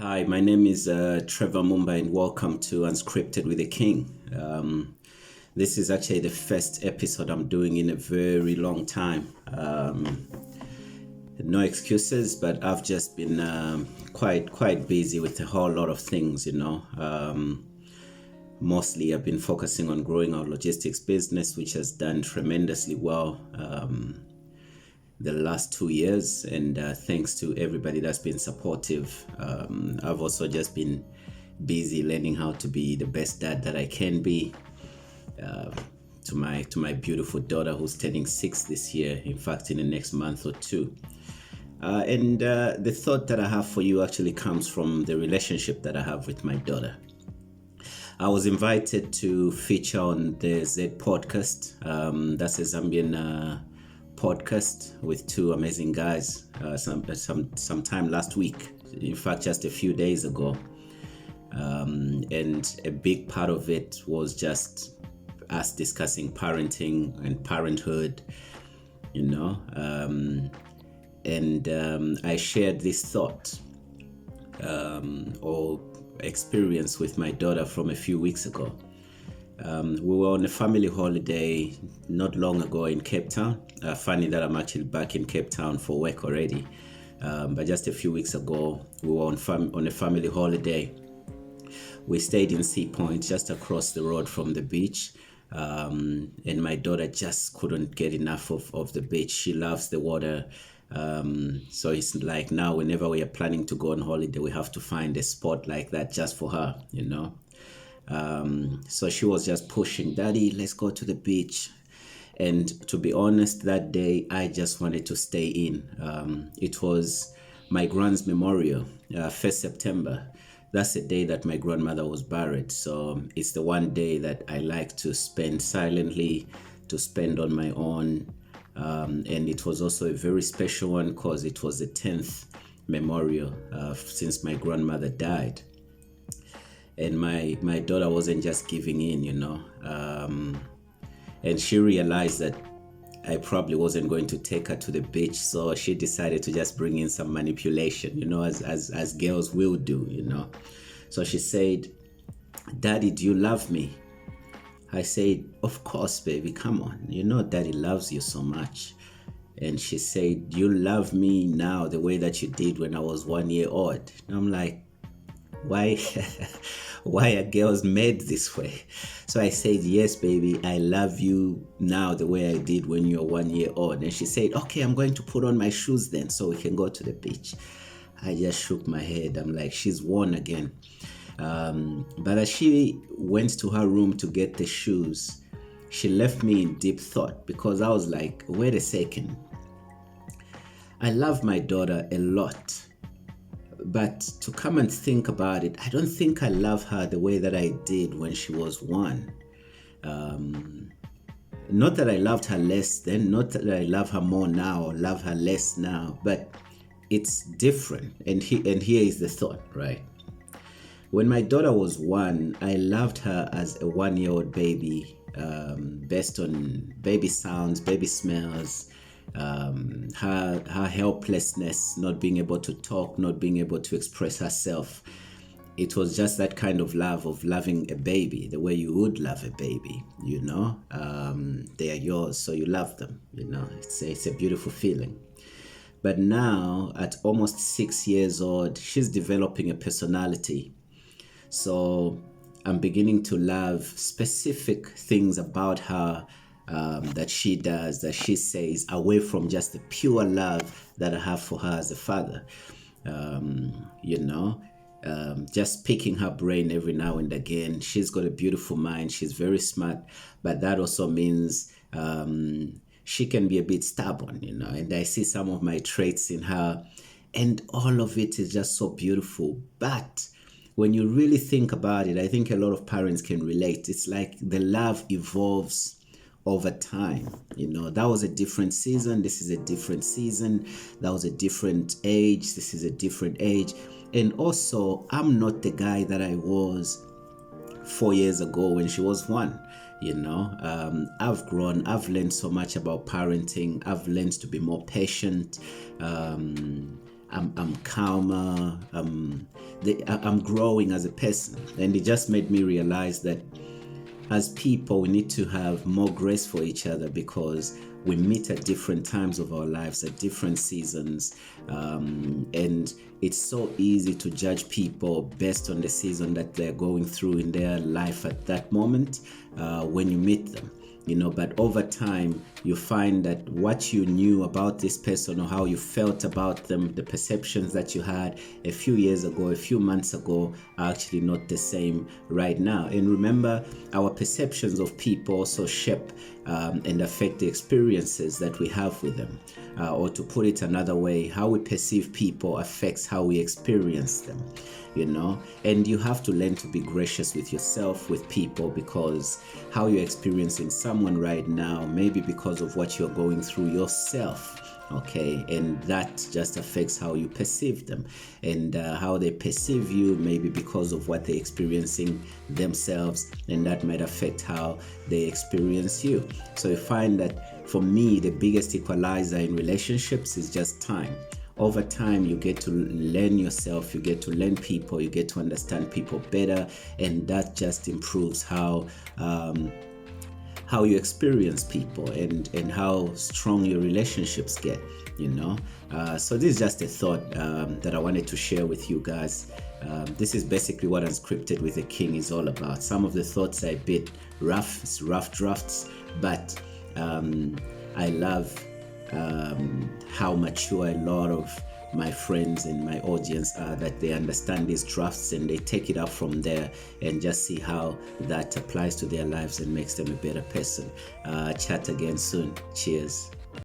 Hi, my name is Trevor Mumba, and welcome to Unscripted with the King. This is actually the first episode I'm doing in a very long time. No excuses, but I've just been quite busy with a whole lot of things, Mostly, I've been focusing on growing our logistics business, which has done tremendously well the last 2 years, and thanks to everybody that's been supportive. I've also just been busy learning how to be the best dad that I can be to my beautiful daughter who's turning 6 this year, in fact in the next month or two. And the thought that I have for you actually comes from the relationship that I have with my daughter. I was invited to feature on the Z podcast. That's a Zambian podcast with two amazing guys sometime last week, in fact just a few days ago, and a big part of it was just us discussing parenting and parenthood, and I shared this thought or experience with my daughter from a few weeks ago. We were on a family holiday not long ago in Cape Town. Funny that I'm actually back in Cape Town for work already. But just a few weeks ago, we were on a family holiday. We stayed in Sea Point, just across the road from the beach. And my daughter just couldn't get enough of the beach. She loves the water. So it's like now whenever we are planning to go on holiday, we have to find a spot like that just for her, So she was just pushing, Daddy, let's go to the beach. And to be honest, that day I just wanted to stay in. It was my grand's memorial, 1st September. That's the day that my grandmother was buried. So it's the one day that I like to spend silently, to spend on my own. And it was also a very special one because it was the 10th memorial since my grandmother died. And my daughter wasn't just giving in, and she realized that I probably wasn't going to take her to the beach, so she decided to just bring in some manipulation, as girls will do, So she said, Daddy, do you love me? I said, of course, baby, come on. Daddy loves you so much. And she said, you love me now the way that you did when I was 1 year old. And I'm like, why are girls made this way? So I said, yes, baby, I love you now the way I did when you were 1 year old. And she said, okay, I'm going to put on my shoes then so we can go to the beach. I just shook my head. I'm like, she's won again. But as she went to her room to get the shoes, she left me in deep thought because I was like, wait a second. I love my daughter a lot. But to come and think about it, I don't think I love her the way that I did when she was 1. Not that I loved her less then, not that I love her more now or love her less now, but it's different. And here is the thought, right? When my daughter was 1, I loved her as a 1-year-old baby, based on baby sounds, baby smells, her helplessness, not being able to talk, not being able to express herself. It was just that kind of love of loving a baby, the way you would love a baby, They are yours, so you love them, It's a beautiful feeling. But now, at almost 6 years old, she's developing a personality. So I'm beginning to love specific things about her, that she does, that she says, away from just the pure love that I have for her as a father. Just picking her brain every now and again. She's got a beautiful mind. She's very smart, but that also means she can be a bit stubborn, and I see some of my traits in her, and all of it is just so beautiful. But when you really think about it, I think a lot of parents can relate. It's like the love evolves over time. That was a different season. This is a different season. That was a different age. This is a different age. And also, I'm not the guy that I was 4 years ago when she was 1. I've grown. I've learned so much about parenting. I've learned to be more patient. I'm calmer. I'm growing as a person, and it just made me realize that as people, we need to have more grace for each other, because we meet at different times of our lives, at different seasons, and it's so easy to judge people based on the season that they're going through in their life at that moment when you meet them. But over time you find that what you knew about this person, or how you felt about them, the perceptions that you had a few years ago, a few months ago, are actually not the same right now. And remember, our perceptions of people also shape and affect the experiences that we have with them. Or to put it another way, how we perceive people affects how we experience them. And you have to learn to be gracious with yourself, with people, because how you're experiencing someone right now may be because of what you're going through yourself. Okay, and that just affects how you perceive them, and how they perceive you maybe because of what they're experiencing themselves, and that might affect how they experience you. So you find that, for me, the biggest equalizer in relationships is just time. Over time, you get to learn yourself, you get to learn people, you get to understand people better, and that just improves how you experience people, and how strong your relationships get. So this is just a thought that I wanted to share with you guys. This is basically what Unscripted with the King is all about. Some of the thoughts are a bit rough, it's rough drafts, but I love how mature a lot of my friends and my audience are, that they understand these drafts and they take it up from there and just see how that applies to their lives and makes them a better person. Chat again soon. Cheers.